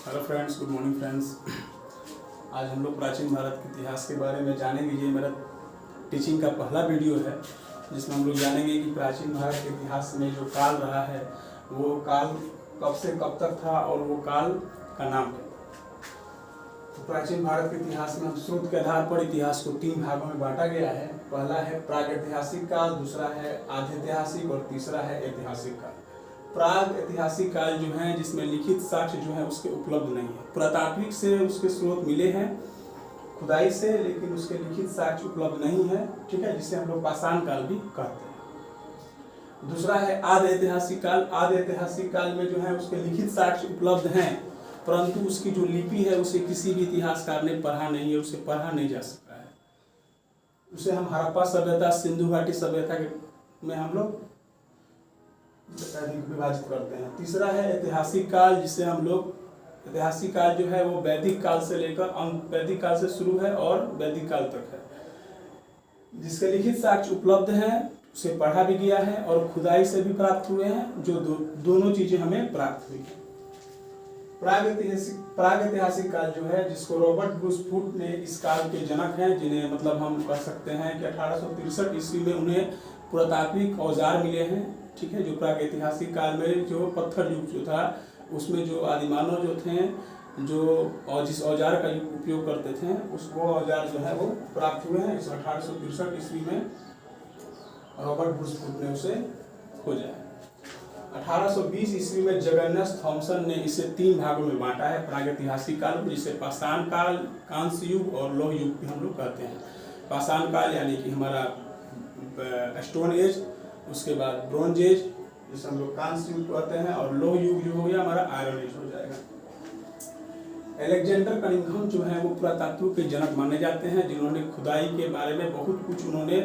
Hello friends, good morning friends. आज हम लोग प्राचीन भारत के इतिहास के बारे में जानेंगे। ये मेरा टीचिंग का पहला वीडियो है जिसमें हम लोग जानेंगे कि प्राचीन भारत के इतिहास में जो काल रहा है वो काल कब से कब तक था और वो काल का नाम क्या। तो प्राचीन भारत के इतिहास में हम स्रोत के आधार पर इतिहास को 3 भागों में बांटा गया है। पहला है प्रागैतिहासिक काल, दूसरा है आद्यैतिहासिक और तीसरा है ऐतिहासिक काल। प्राग ऐतिहासिक काल जो है जिसमें लिखित साक्ष्य जो है उसके उपलब्ध नहीं है। पुरातात्विक से उसके स्रोत मिले हैं खुदाई से, लेकिन उसके लिखित साक्ष्य उपलब्ध नहीं है, ठीक है, जिसे हम लोग पाषाण काल भी कहते हैं। दूसरा है आदि ऐतिहासिक काल। आदि ऐतिहासिक काल में जो है उसके लिखित साक्ष्य उपलब्ध हैं, परंतु उसकी जो लिपि है उसे किसी भी इतिहासकार ने पढ़ा नहीं है, उसे पढ़ा नहीं जा सकता है। उसे हम हड़प्पा सभ्यता, सिंधु घाटी सभ्यता में हम लोग विभाजित करते हैं। तीसरा है ऐतिहासिक काल, जिसे हम लोग ऐतिहासिक काल जो है वो वैदिक काल से लेकर वैदिक काल से शुरू है और वैदिक काल तक है, जिसके लिखित साक्ष्य उपलब्ध हैं, उसे पढ़ा भी गया है और खुदाई से भी प्राप्त हुए हैं, जो दोनों चीजें हमें प्राप्त हुई है। प्रागैतिहासिक काल जो है जिसको रॉबर्ट ब्रूस फूट ने इस काल के जनक हैं, जिन्हें मतलब हम कह सकते हैं कि 1863 ईस्वी में उन्हें पुरातात्विक औजार मिले हैं, ठीक है। जो प्रागैतिहासिक काल में जो पत्थर युग जो था उसमें जो आदिमानव जो थे जो और जिस औजार का उपयोग करते थे वो औजार जो है वो प्राप्त हुए हैं। इस 1863 ईस्वी में रॉबर्ट ब्रूस फूट ने उसे खोजा है। 1820 ईस्वी में जगन्नाथ थॉमसन ने इसे 3 भागों में बांटा है प्रागैतिहासिक काल को, जिसे पाषाण काल, कांस्य युग और लौह युग भी हम लोग कहते हैं। पाषाण काल यानी कि हमारा स्टोन एज, उसके बाद ब्रोंज एज जिसे हम लोग कांस्य युग कहते हैं, और लौह युग जो हो गया हमारा आयरन एज हो जाएगा। अलेक्जेंडर कनिंघम जो है वो पुरातत्व के जनक माने जाते हैं, जिन्होंने खुदाई के बारे में बहुत कुछ उन्होंने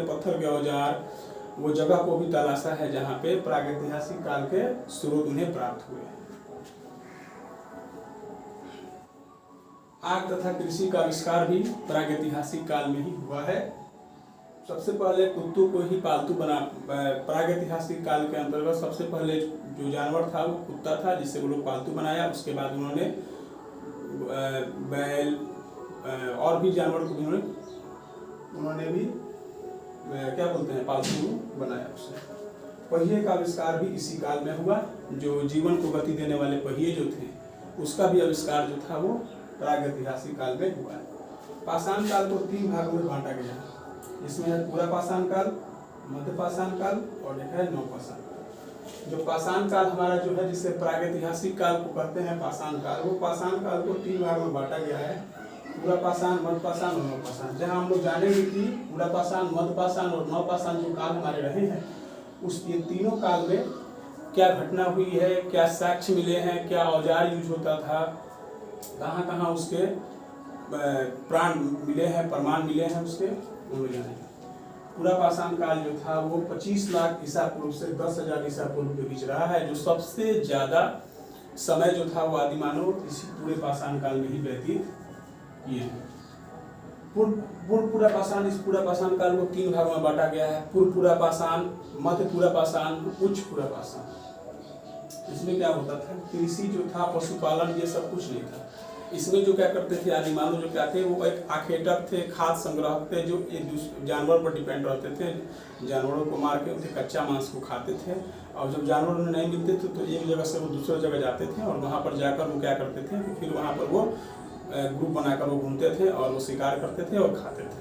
पत्थर के औजार वो जगह को भी तलाशा है जहाँ पे प्रागैतिहासिक काल के स्रोत उन्हें प्राप्त हुए हैं। आग तथा कृषि का आविष्कार भी प्रागैतिहासिक काल में ही हुआ है। सबसे पहले कुत्तों को ही पालतू बना प्रागैतिहासिक काल के अंतर्गत सबसे पहले जो जानवर था वो कुत्ता था, जिससे वो लोग पालतू बनाया। उसके बाद उन्होंने बैल और भी जानवर को उन्होंने भी क्या बोलते हैं पालतू बनाया। उससे पहिए का आविष्कार भी इसी काल में हुआ। जो जीवन को गति देने वाले पहिए जो थे उसका भी आविष्कार जो था वो प्रागैतिहासिक काल में हुआ है। पाषाण काल को 3 भागों में बांटा गया है, जिसमें है पूरा पाषाण काल, मध्य पाषाण काल और एक है नवपाषाण काल। जो पाषाण काल हमारा जो है जिसे प्रागैतिहासिक काल को कहते हैं पाषाण काल, वो पाषाण काल को 3 भागों में बांटा गया है, पूरा पाषाण, मध्य पाषाण और नवपाषाण। जहाँ हम लोग जानेंगे कि पूरा पाषाण, मध्य पाषाण और नवपाषाण जो काल हमारे रहे हैं उस ये तीनों काल में क्या घटना हुई है, क्या साक्ष्य मिले हैं, क्या औजार यूज होता था, कहाँ कहाँ उसके प्राण मिले हैं, प्रमाण मिले हैं उसके, वो जानेंगे। पूरा पाषाण काल जो था वो 25 लाख ईसा पूर्व से 10,000 ईसा पूर्व के बीच रहा है। जो सबसे ज्यादा समय जो था वो आदिमानव इसी पूरे पाषाण काल में ही व्यतीत किए हैं। पूरा पाषाण, इस पूरा पाषाण काल को 3 भागों में बांटा गया है, पूरा पाषाण, मध्य पूरा पाषाण, उच्च पूरा पाषाण। इसमें क्या होता था, कृषि जो था, पशुपालन, ये सब कुछ नहीं था। इसमें जो क्या करते थे आदिमानव जो क्या थे वो एक आखेटक थे, खाद्य संग्राहक थे, जो एक जानवर पर डिपेंड रहते थे। जानवरों को मार के उनके कच्चा मांस को खाते थे, और जब जानवर उन्हें नहीं मिलते थे तो एक जगह से वो दूसरी जगह जाते थे और वहाँ पर जाकर वो क्या करते थे, फिर वहाँ पर वो ग्रुप बनाकर वो घूमते थे और वो शिकार करते थे और खाते थे।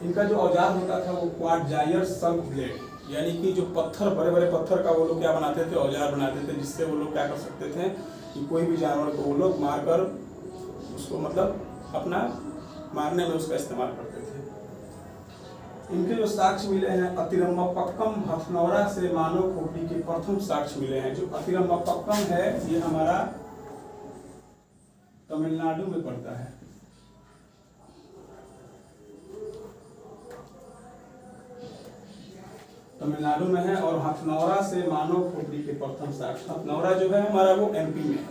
इनका जो औजार होता था वो क्वाडजायर शंख ब्लेड, यानी कि जो पत्थर, बड़े बड़े पत्थर का वो लोग क्या बनाते थे, औजार बनाते थे, जिससे वो लोग क्या कर सकते थे कि कोई भी जानवर को वो लोग मारकर उसको मतलब अपना मारने में उसका इस्तेमाल करते थे। इनके जो साक्ष्य मिले हैं, अतिरम्मपक्कम हथनौरा से मानव खोपड़ी के प्रथम साक्ष्य मिले हैं। जो अतिरम्मपक्कम है ये हमारा तमिलनाडु में पड़ता है। तमिलनाडु में है। और हथनौरा से मानव खोपड़ी के प्रथम साक्ष्य, हथनौरा जो है हमारा वो एमपी में है।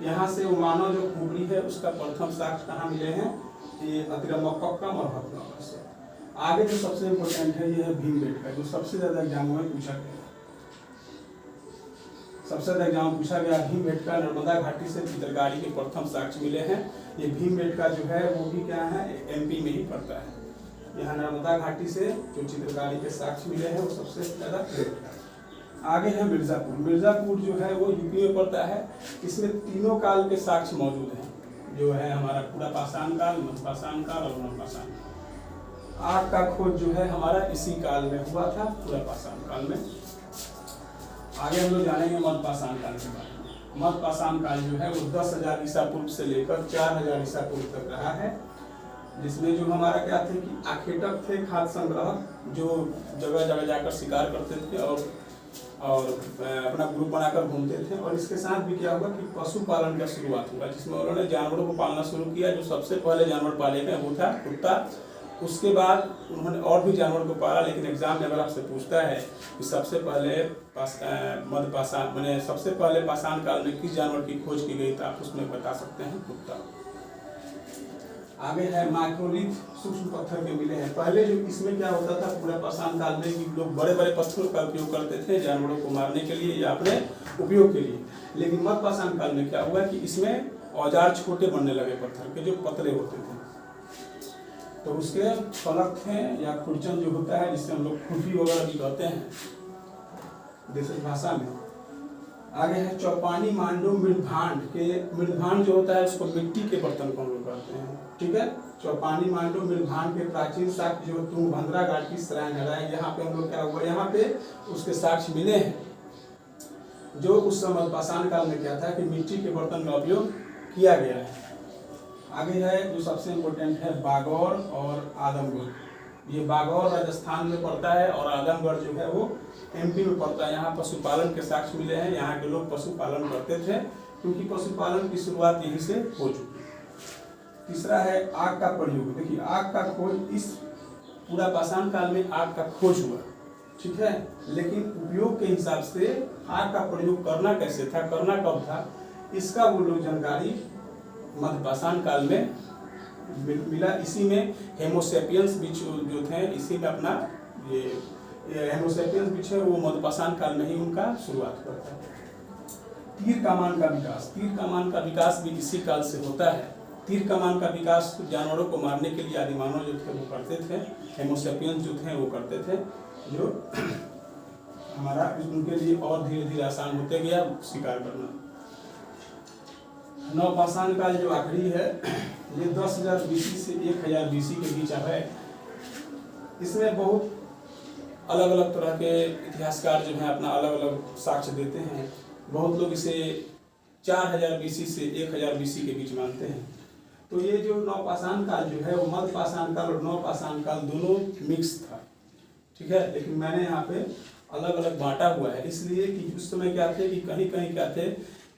यहाँ से वो मानव जो खोपड़ी है उसका प्रथम साक्ष्य कहाँ मिले हैं, ये अतिरम्मपक्कम और हथनौरा से। आगे जो सबसे इम्पोर्टेंट है ये है भीमबेटका, जो सबसे ज्यादा एग्जाम में पूछा गया। सबसे ज्यादा एग्जाम पूछा गया भीमबेटका नर्मदा घाटी से चित्रकारी के प्रथम साक्ष्य मिले हैं। ये भीमबेटका जो है वो भी क्या है, एमपी में ही पड़ता है। यहाँ नर्मदा घाटी से जो चित्रकारी के साक्ष्य मिले हैं वो सबसे ज्यादा। आगे है मिर्जापुर। मिर्जापुर जो है वो यूपी में पड़ता है। इसमें तीनों काल के साक्ष्य मौजूद हैं, जो है हमारा पूरा पाषाण काल, मध्यपाषाण काल और नवपाषाण। आग का खोज जो है हमारा इसी काल में हुआ था, पूरा पाषाण काल में। आगे हम लोग जानेंगे मध्यपाषाण काल के बारे में। मध्यपाषाण काल जो है वो 10,000 ईसा पूर्व से लेकर 4,000 ईसा पूर्व तक रहा है, जिसमें जो हमारा क्या थे कि आखेटक थे, खाद्य संग्राहक, जो जगह जगह जाकर शिकार करते थे और अपना ग्रुप बनाकर घूमते थे। और इसके साथ भी क्या हुआ कि पशुपालन का शुरुआत हुआ, जिसमें उन्होंने जानवरों को पालना शुरू किया। जो सबसे पहले जानवर पाले गए वो था कुत्ता। उसके बाद उन्होंने और भी जानवर को पाला, लेकिन एग्जाम में अगर आपसे पूछता है कि सबसे पहले मध्यपाषाण मैंने सबसे पहले पाषाण काल में किस जानवर की खोज की गई, तो आप उसमें बता सकते हैं कुत्ता। आगे है माइक्रोलिथ, सूक्ष्म पत्थर के मिले हैं। पहले जो इसमें क्या होता था पूरा पाषाण काल में कि लोग बड़े बड़े पत्थरों का उपयोग करते थे जानवरों को मारने के लिए या अपने उपयोग के लिए। लेकिन मध्यपाषाण काल में क्या हुआ कि इसमें औजार छोटे बनने लगे पत्थर के, जो पतले होते थे। तो उसके फलक थे या खुरचन जो होता है, जिससे हम लोग खुरपी वगैरह भी कहते हैं देसी भाषा में। आगे है चौपानी, मांडू, मृदभांड के। मृदभांड जो होता है उसको मिट्टी के बर्तन को हम लोग कहते हैं, ठीक है। चौपानी, मांडू, मृदभांड के प्राचीन साक्ष्य जो तुंगभद्रा घाट की सराय नराय, यहाँ पे हम लोग क्या हुआ, यहाँ पे उसके साक्ष्य मिले हैं। जो उस समय पाषाण काल में क्या था कि मिट्टी के बर्तन का उपयोग किया गया है। आगे है जो सबसे इम्पोर्टेंट है बागौर और आदमगढ़। ये बागौर राजस्थान में पड़ता है और आदमगढ़ जो है वो एमपी में पड़ता है। यहाँ पशुपालन के साक्ष्य मिले हैं। यहाँ के लोग पशुपालन करते थे, क्योंकि पशुपालन की शुरुआत यहीं से हो चुकी है। तीसरा है आग का प्रयोग। देखिए आग का खोज, इस पूरा पाषाण काल में आग का खोज हुआ, ठीक है। लेकिन उपयोग के हिसाब से आग का प्रयोग करना कैसे था, करना कब था, इसका वो लोग जानकारी मध्यपाषाण काल में मिला। इसी में हेमोसेपियंस बीच जो थे, इसी में अपना ये हेमोसेपियंस बीच है वो मध्यपाषाण काल में ही उनका शुरुआत करता है। तीर कमान का विकास। तीर कमान का विकास भी इसी काल से होता है। तीर कमान का विकास जानवरों को मारने के लिए आदिमानव जो थे वो करते थे, हेमोसेपियंस जो थे वो करते थे, जो हमारा उनके लिए और धीरे धीरे आसान होते गया शिकार करना। नवपाषाण काल जो आखिरी है, ये 10,000 BC से 1,000 BC के बीच है। इसमें बहुत अलग अलग तरह के इतिहासकार जो हैं अपना अलग अलग साक्ष्य देते हैं। बहुत लोग इसे 4,000 BC से 1,000 BC के बीच मानते हैं। तो ये जो नवपाषाण काल जो है वो मध्यपाषाण काल और नवपाषाण काल दोनों मिक्स था, ठीक है। लेकिन मैंने यहाँ पे अलग अलग बांटा हुआ है, इसलिए कि उस समय क्या थे कि कहीं कहीं क्या थे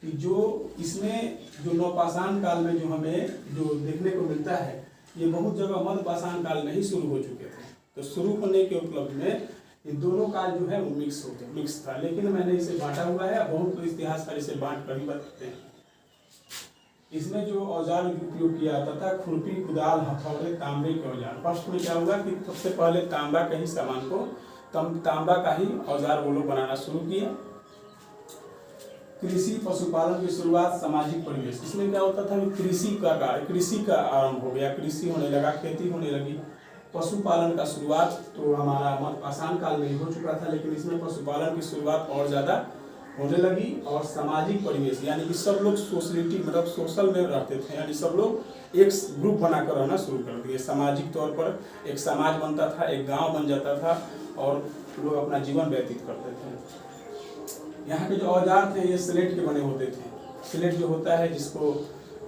कि जो इसमें जो नवपाषाण काल में जो हमें जो देखने को मिलता है, ये बहुत जगह मध्यपाषाण काल में ही शुरू हो चुके थे। तो शुरू होने के उपलब्ध में ये दोनों काल जो है वो मिक्स था। लेकिन मैंने इसे बांटा हुआ है, बहुत लोग इतिहासकार इसे बांट कर ही बताते हैं। इसमें जो औजार उपयोग किया जाता था, खुरपी, कुदाल, हथौड़े, तांबे के औजार। फर्स्ट में क्या हुआ कि सबसे पहले तांबा का ही सामान को तांबा का ही औजार वो लोग बनाना शुरू किया। कृषि, पशुपालन की शुरुआत, सामाजिक परिवेश। इसमें क्या होता था कि कृषि का कार्य, कृषि का आरंभ हो गया, कृषि होने लगा, खेती होने लगी। पशुपालन का शुरुआत तो हमारा मध्यपाषाण काल में ही हो चुका था, लेकिन इसमें पशुपालन की शुरुआत और ज़्यादा होने लगी। और सामाजिक परिवेश, यानी कि सब लोग सोशलिटी मतलब सोशल में रहते थे, यानी सब लोग एक ग्रुप बनाकर रहना शुरू कर दिए। सामाजिक तौर पर एक समाज बनता था, एक गांव बन जाता था और लोग अपना जीवन व्यतीत करते थे। यहाँ के जो औजार थे ये स्लेट के बने होते थे। स्लेट जो होता है जिसको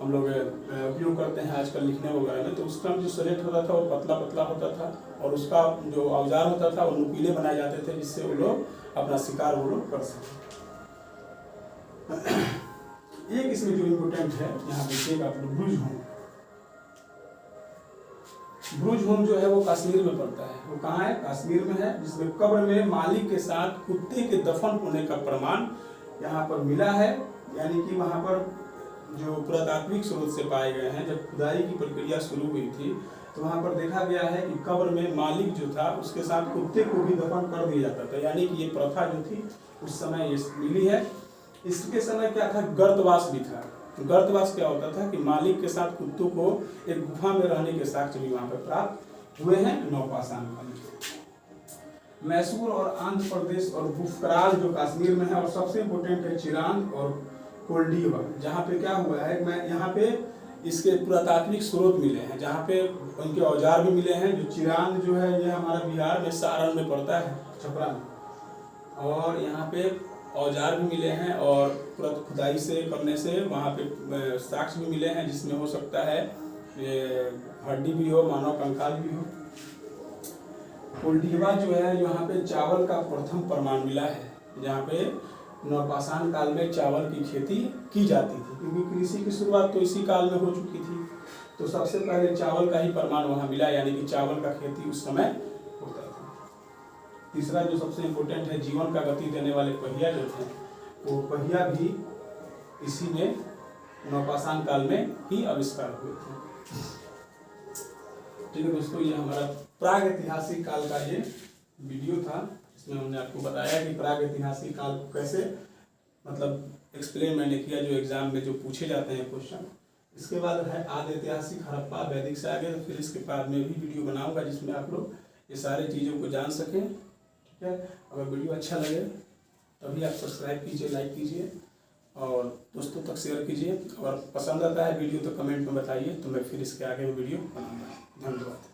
हम लोग उपयोग करते हैं आजकल लिखने वगैरह में, तो उसका जो स्लेट होता था वो पतला पतला होता था और उसका जो औजार होता था वो नुकीले बनाए जाते थे, जिससे वो लोग अपना शिकार वो लोग कर सकें। एक इसमें जो इम्पोर्टेंट है यहाँ देखिएगा आप लोग, ब्रूज होम। ब्रूज होम जो है वो कश्मीर में पड़ता है। वो कहाँ है? कश्मीर में है, जिसमें कब्र में मालिक के साथ कुत्ते के दफन होने का प्रमाण यहाँ पर मिला है। यानी कि वहाँ पर जो पुरातात्विक स्रोत से पाए गए हैं, जब खुदाई की प्रक्रिया शुरू हुई थी तो वहाँ पर देखा गया है कि कब्र में मालिक जो था उसके साथ कुत्ते को भी दफन कर दिया जाता था। यानी कि ये प्रथा जो थी उस समय ये मिली है। इसके समय क्या था, गर्तवास भी था। गर्तवास क्या होता था कि मालिक के साथ कुत्तों को एक गुफा में रहने के साक्ष्य भी वहां पर प्राप्त हुए हैं नवपाषाण काल में। मैसूर और आंध्र प्रदेश और बुफकराल जो कश्मीर में है, और सबसे इम्पोर्टेंट है चिरांद और कोल्डीवा, जहाँ पे क्या हुआ है, मैं यहाँ पे इसके पुरातात्विक स्रोत मिले हैं, जहाँ पे उनके औजार भी मिले हैं। जो चिरांद जो है ये हमारा बिहार में सारण में पड़ता है, छपरा में, और यहाँ पे औजार भी मिले हैं और खुदाई से करने से वहाँ पे साक्ष्य भी मिले हैं, जिसमें हो सकता है हड्डी भी हो, मानव कंकाल भी हो। कोल्डीवा जो है, यहाँ पे चावल का प्रथम प्रमाण मिला है, जहाँ पे नवपाषाण काल में चावल की खेती की जाती थी, क्योंकि कृषि की शुरुआत तो इसी काल में हो चुकी थी। तो सबसे पहले चावल का ही प्रमाण वहाँ मिला, यानी कि चावल का खेती उस समय होता था। तीसरा जो सबसे इम्पोर्टेंट है, जीवन का गति देने वाले पहिया जो थे, वो पहिया भी इसी में नवपाषाण काल में ही आविष्कार हुए थे। ठीक है दोस्तों, ये हमारा प्राग ऐतिहासिक काल का ये वीडियो था। इसमें हमने आपको बताया कि प्राग ऐतिहासिक काल को कैसे मतलब एक्सप्लेन मैंने किया, जो एग्जाम में जो पूछे जाते हैं क्वेश्चन। इसके बाद है आदि ऐतिहासिक हड़प्पा, वैदिक से आगे। तो फिर इसके बाद में भी वीडियो बनाऊंगा जिसमें आप लोग ये सारी चीज़ों को जान सकें। ठीक है, अगर वीडियो अच्छा लगे तभी आप सब्सक्राइब कीजिए, लाइक कीजिए और दोस्तों तक शेयर कीजिए। अगर पसंद आता है वीडियो तो कमेंट में बताइए, तो मैं फिर इसके आगे वीडियो बनाऊँगा। धन्यवाद।